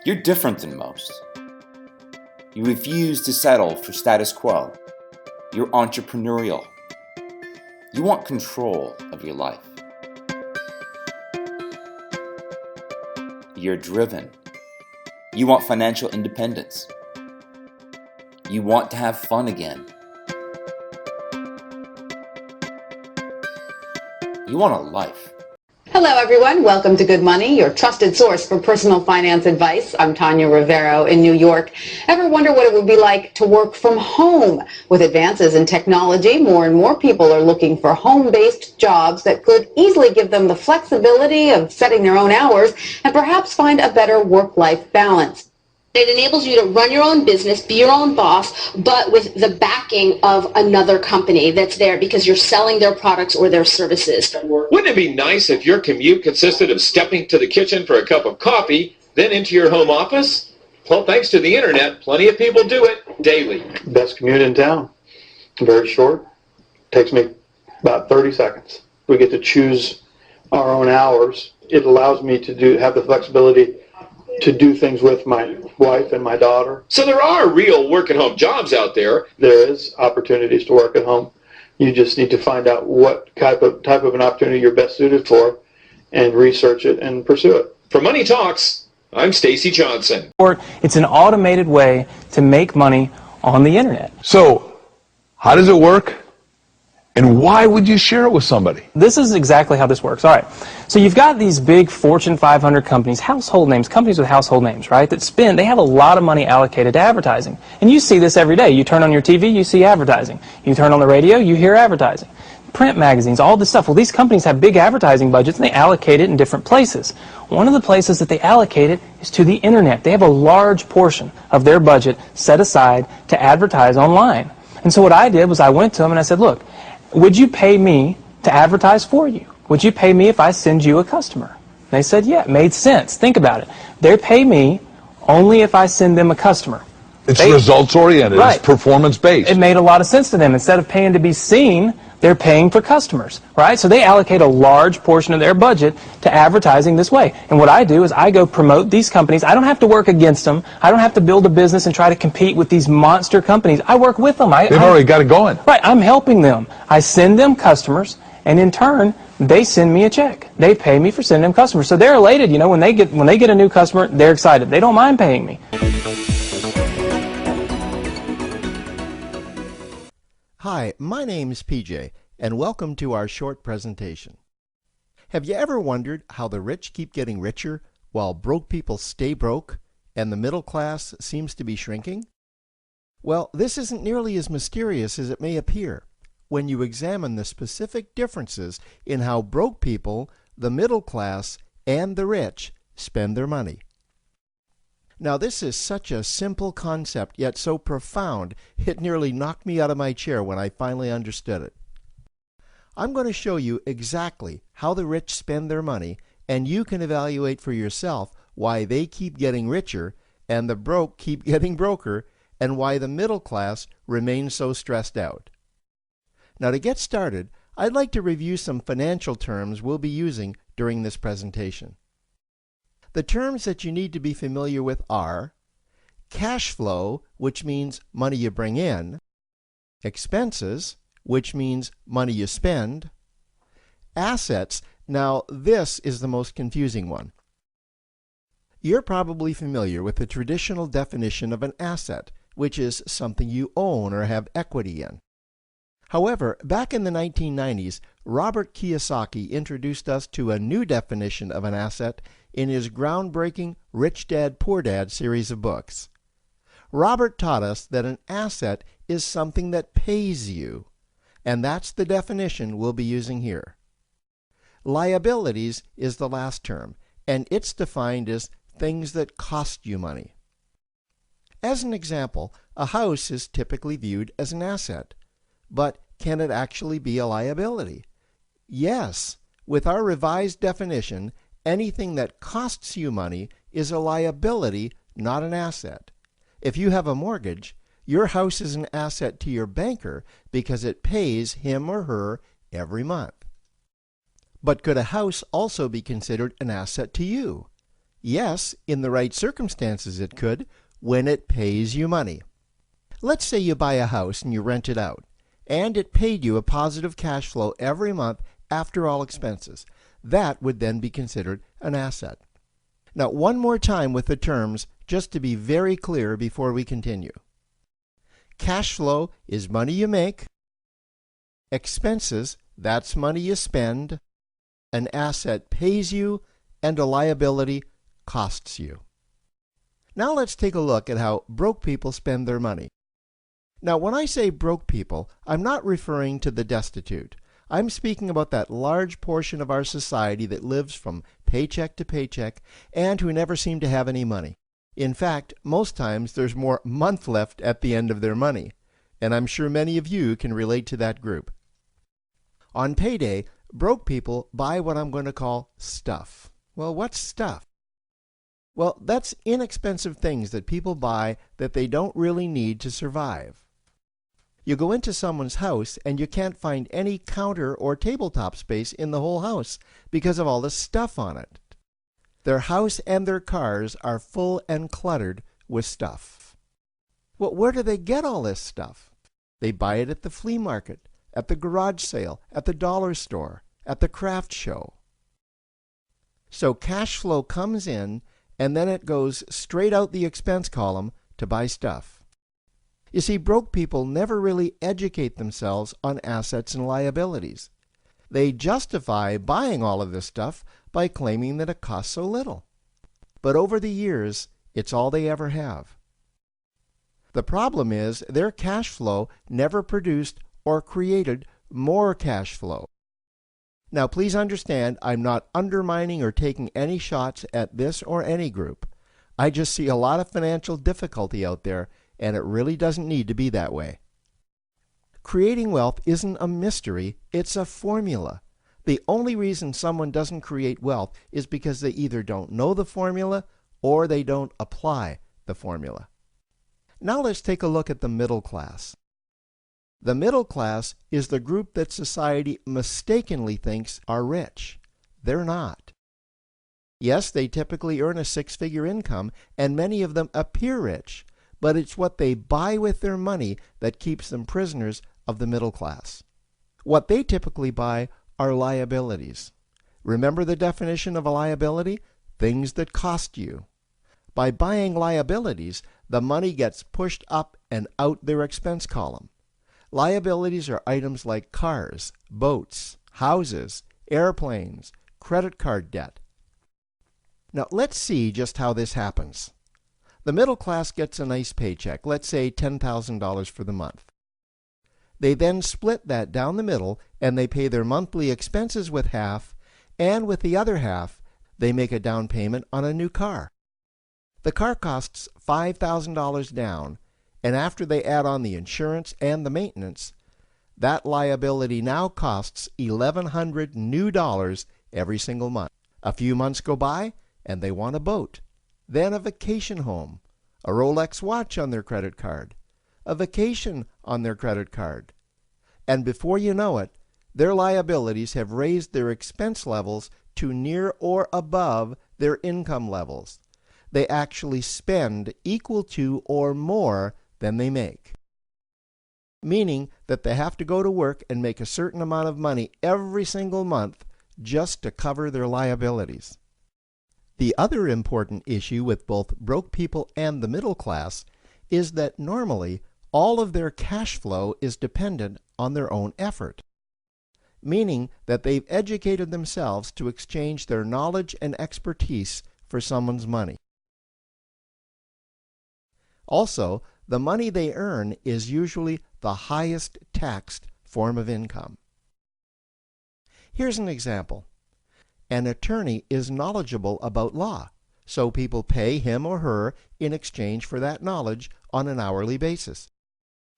You're different than most. You refuse to settle for status quo. You're entrepreneurial. You want control of your life. You're driven. You want financial independence. You want to have fun again. You want a life. Hello, everyone. Welcome to Good Money, your trusted source for personal finance advice. I'm Tanya Rivero in New York. Ever wonder what it would be like to work from home? With advances in technology, more and more people are looking for home-based jobs that could easily give them the flexibility of setting their own hours and perhaps find a better work-life balance. It enables you to run your own business, be your own boss, but with the backing of another company that's there because you're selling their products or their services. Wouldn't it be nice if your commute consisted of stepping to the kitchen for a cup of coffee, then into your home office? Well, thanks to the internet, plenty of people do it daily. Best commute in town. Very short. Takes me about 30 seconds. We get to choose our own hours. It allows me to have the flexibility to do things with my wife and my daughter. So there are real work-at-home jobs out there. There is opportunities to work at home. You just need to find out what type of an opportunity you're best suited for and research it and pursue it. For Money Talks, I'm Stacy Johnson. It's an automated way to make money on the internet. So, how does it work? And why would you share it with somebody? This is exactly how this works. All right. So you've got these big Fortune 500 companies, household names, companies with household names, right, they have a lot of money allocated to advertising. And you see this every day. You turn on your TV, you see advertising. You turn on the radio, you hear advertising. Print magazines, all this stuff. Well, these companies have big advertising budgets and they allocate it in different places. One of the places that they allocate it is to the internet. They have a large portion of their budget set aside to advertise online. And so what I did was I went to them and I said, look, would you pay me to advertise for you? Would you pay me if I send you a customer? They said, yeah, it made sense. Think about it. They pay me only if I send them a customer. It's results-oriented. Right. It's performance-based. It made a lot of sense to them. Instead of paying to be seen, they're paying for customers, right? So they allocate a large portion of their budget to advertising this way. And what I do is I go promote these companies. I don't have to work against them. I don't have to build a business and try to compete with these monster companies. I work with them. They've already got it going. Right. I'm helping them. I send them customers, and in turn, they send me a check. They pay me for sending them customers. So they're elated. You know, when they get a new customer, they're excited. They don't mind paying me. Hi, my name's PJ, and welcome to our short presentation. Have you ever wondered how the rich keep getting richer while broke people stay broke and the middle class seems to be shrinking? Well, this isn't nearly as mysterious as it may appear when you examine the specific differences in how broke people, the middle class, and the rich spend their money. Now, this is such a simple concept, yet so profound, it nearly knocked me out of my chair when I finally understood it. I'm going to show you exactly how the rich spend their money, and you can evaluate for yourself why they keep getting richer and the broke keep getting broker, and why the middle class remains so stressed out. Now, to get started, I'd like to review some financial terms we'll be using during this presentation. The terms that you need to be familiar with are cash flow, which means money you bring in, expenses, which means money you spend, assets. Now, this is the most confusing one. You're probably familiar with the traditional definition of an asset, which is something you own or have equity in. However, back in the 1990s, Robert Kiyosaki introduced us to a new definition of an asset in his groundbreaking Rich Dad, Poor Dad series of books. Robert taught us that an asset is something that pays you, and that's the definition we'll be using here. Liabilities is the last term, and it's defined as things that cost you money. As an example, a house is typically viewed as an asset, but can it actually be a liability? Yes, with our revised definition, anything that costs you money is a liability, not an asset. If you have a mortgage, your house is an asset to your banker because it pays him or her every month. But could a house also be considered an asset to you? Yes, in the right circumstances it could, when it pays you money. Let's say you buy a house and you rent it out, and it paid you a positive cash flow every month after all expenses. That would then be considered an asset. Now, one more time with the terms, just to be very clear before we continue. Cash flow is money you make. Expenses, that's money you spend. An asset pays you, and a liability costs you. Now let's take a look at how broke people spend their money. Now, when I say broke people, I'm not referring to the destitute. I'm speaking about that large portion of our society that lives from paycheck to paycheck and who never seem to have any money. In fact, most times there's more month left at the end of their money, and I'm sure many of you can relate to that group. On payday, broke people buy what I'm going to call stuff. Well, what's stuff? Well, that's inexpensive things that people buy that they don't really need to survive. You go into someone's house and you can't find any counter or tabletop space in the whole house because of all the stuff on it. Their house and their cars are full and cluttered with stuff. Well, where do they get all this stuff? They buy it at the flea market, at the garage sale, at the dollar store, at the craft show. So cash flow comes in and then it goes straight out the expense column to buy stuff. You see, broke people never really educate themselves on assets and liabilities. They justify buying all of this stuff by claiming that it costs so little. But over the years, it's all they ever have. The problem is their cash flow never produced or created more cash flow. Now, please understand, I'm not undermining or taking any shots at this or any group. I just see a lot of financial difficulty out there, and it really doesn't need to be that way. Creating wealth isn't a mystery, it's a formula. The only reason someone doesn't create wealth is because they either don't know the formula or they don't apply the formula. Now let's take a look at the middle class. The middle class is the group that society mistakenly thinks are rich. They're not. Yes, they typically earn a six-figure income, and many of them appear rich, but it's what they buy with their money that keeps them prisoners of the middle class. What they typically buy are liabilities. Remember the definition of a liability? Things that cost you. By buying liabilities, the money gets pushed up and out their expense column. Liabilities are items like cars, boats, houses, airplanes, credit card debt. Now let's see just how this happens. The middle class gets a nice paycheck, let's say $10,000 for the month. They then split that down the middle and they pay their monthly expenses with half, and with the other half, they make a down payment on a new car. The car costs $5,000 down, and after they add on the insurance and the maintenance, that liability now costs $1,100 new dollars every single month. A few months go by, and they want a boat, then a vacation home, a Rolex watch on their credit card, a vacation on their credit card. And before you know it, their liabilities have raised their expense levels to near or above their income levels. They actually spend equal to or more than they make, meaning that they have to go to work and make a certain amount of money every single month just to cover their liabilities. The other important issue with both broke people and the middle class is that normally all of their cash flow is dependent on their own effort, meaning that they've educated themselves to exchange their knowledge and expertise for someone's money. Also, the money they earn is usually the highest taxed form of income. Here's an example. An attorney is knowledgeable about law, so people pay him or her in exchange for that knowledge on an hourly basis.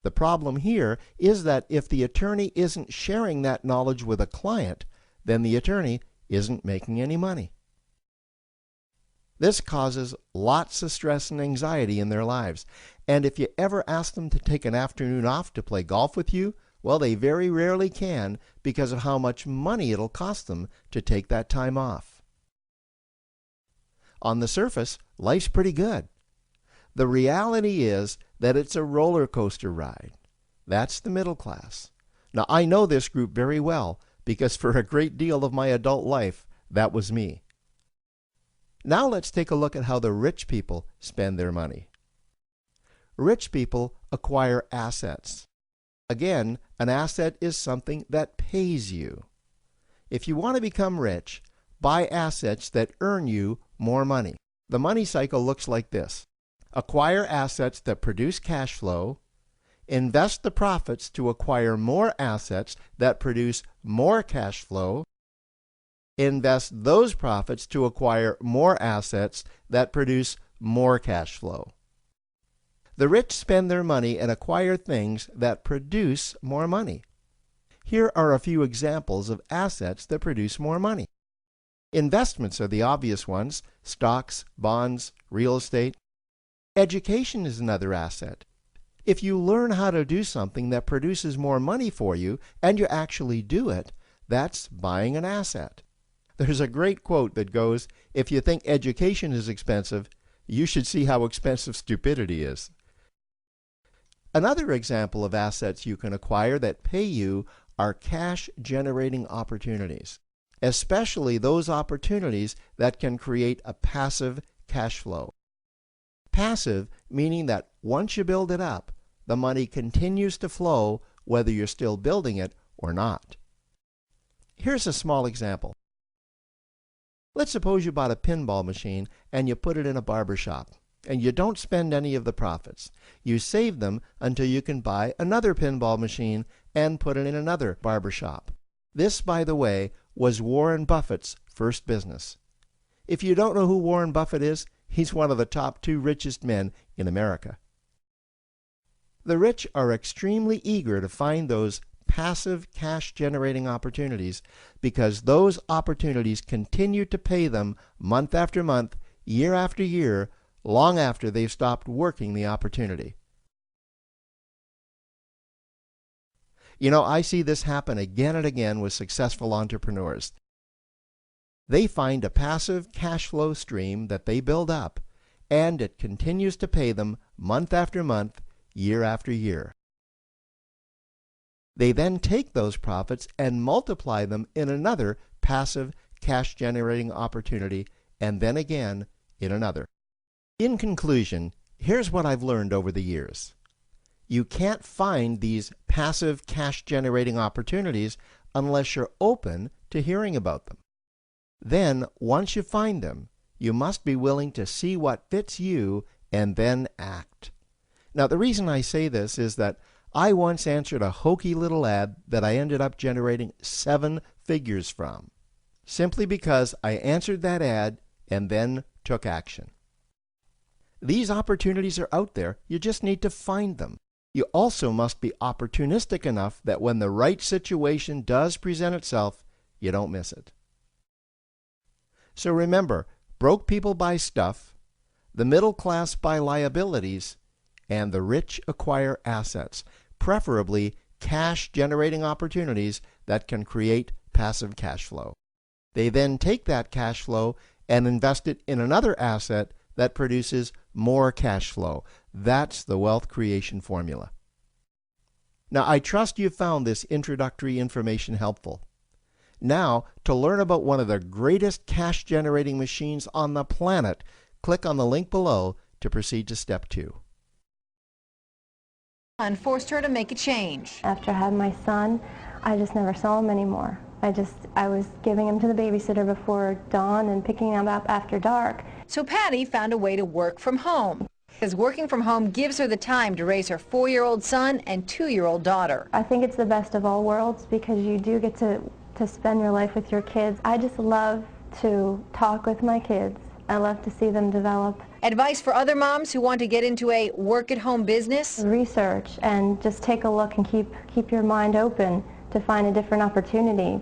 The problem here is that if the attorney isn't sharing that knowledge with a client, then the attorney isn't making any money. This causes lots of stress and anxiety in their lives, and if you ever ask them to take an afternoon off to play golf with you, well, they very rarely can because of how much money it'll cost them to take that time off. On the surface, life's pretty good. The reality is that it's a roller coaster ride. That's the middle class. Now, I know this group very well because for a great deal of my adult life, that was me. Now let's take a look at how the rich people spend their money. Rich people acquire assets. Again, an asset is something that pays you. If you want to become rich, buy assets that earn you more money. The money cycle looks like this. Acquire assets that produce cash flow, invest the profits to acquire more assets that produce more cash flow, invest those profits to acquire more assets that produce more cash flow. The rich spend their money and acquire things that produce more money. Here are a few examples of assets that produce more money. Investments are the obvious ones: stocks, bonds, real estate. Education is another asset. If you learn how to do something that produces more money for you and you actually do it, that's buying an asset. There's a great quote that goes, "If you think education is expensive, you should see how expensive stupidity is." Another example of assets you can acquire that pay you are cash-generating opportunities, especially those opportunities that can create a passive cash flow. Passive meaning that once you build it up, the money continues to flow whether you're still building it or not. Here's a small example. Let's suppose you bought a pinball machine and you put it in a barber shop, and you don't spend any of the profits. You save them until you can buy another pinball machine and put it in another barber shop. This, by the way, was Warren Buffett's first business. If you don't know who Warren Buffett is, he's one of the top 2 richest men in America. The rich are extremely eager to find those passive cash-generating opportunities because those opportunities continue to pay them month after month, year after year, long after they've stopped working the opportunity. You know, I see this happen again and again with successful entrepreneurs. They find a passive cash flow stream that they build up, and it continues to pay them month after month, year after year. They then take those profits and multiply them in another passive cash-generating opportunity, and then again in another. In conclusion, here's what I've learned over the years. You can't find these passive cash-generating opportunities unless you're open to hearing about them. Then, once you find them, you must be willing to see what fits you and then act. Now, the reason I say this is that I once answered a hokey little ad that I ended up generating 7 figures from, simply because I answered that ad and then took action. These opportunities are out there. You just need to find them. You also must be opportunistic enough that when the right situation does present itself, you don't miss it. So remember, broke people buy stuff, the middle class buy liabilities, and the rich acquire assets, preferably cash-generating opportunities that can create passive cash flow. They then take that cash flow and invest it in another asset that produces more cash flow. That's the wealth creation formula. Now, I trust you found this introductory information helpful. Now, to learn about one of the greatest cash-generating machines on the planet, click on the link below to proceed to step 2. And forced her to make a change. After I had my son, I just never saw him anymore. I was giving him to the babysitter before dawn and picking him up after dark. So Patty found a way to work from home, because working from home gives her the time to raise her 4-year-old son and 2-year-old daughter. I think it's the best of all worlds because you do get to spend your life with your kids. I just love to talk with my kids. I love to see them develop. Advice for other moms who want to get into a work-at-home business? Research and just take a look and keep your mind open to find a different opportunity.